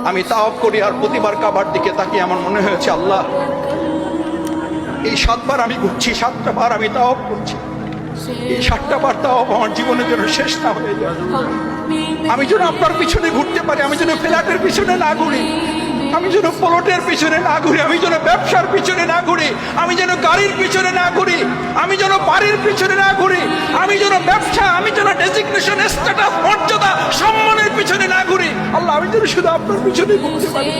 আমি তাওয়াফ করি আর প্রতিবার কাবার দিকে তাকিয়ে আমার মনে হয়েছে আল্লাহ এই 7 বার আমি ঘুরছি, 7টা বার আমি তাওয়াফ করছি, এই 7টা বার তাওয়াফ আমার জীবনের জন্য শেষ না হয়ে যায়। আমি যেন আপনার পিছনে ঘুরতে পারি, আমি যেন ফ্ল্যাটের পিছনে না ঘুরি, আমি যেন প্লটের পিছনে না ঘুরি, আমি যেন ব্যবসার পিছনে না ঘুরি, আমি যেন গাড়ির পিছনে না ঘুরি, আমি যেন বাড়ির পিছনে না ঘুরি, আমি যেন ব্যবসা, আমি যেন ডেজিগনেশন, স্ট্যাটাস, মর্যাদা, সম্মানের পিছনে না ঘুরি। আল্লাহ আমি যেন শুধু আপনার পিছনে ঘুরতে পারি।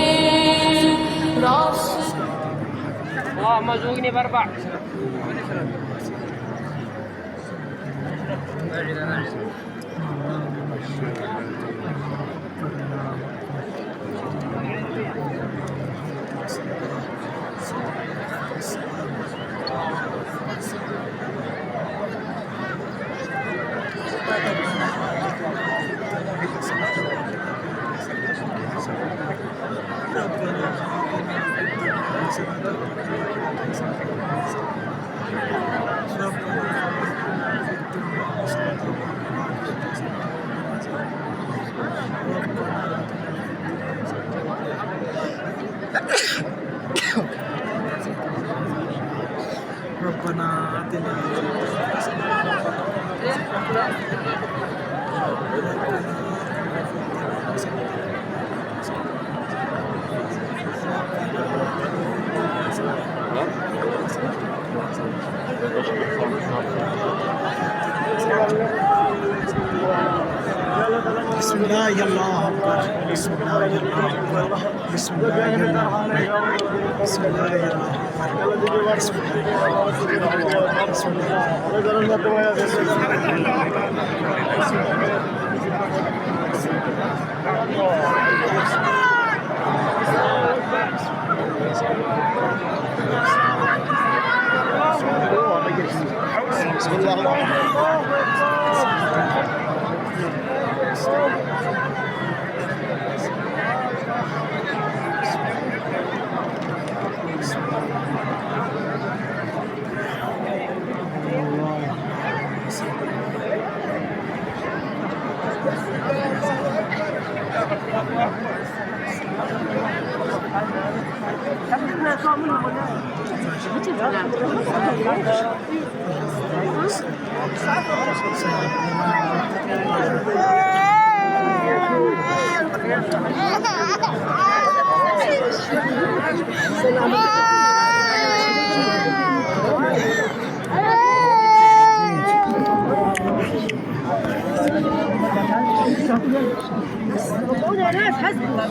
ربنا آتنا بسم الله الله أكبر بسم الله الله أكبر بسم الله الله أكبر بسم الله الله أكبر بسم الله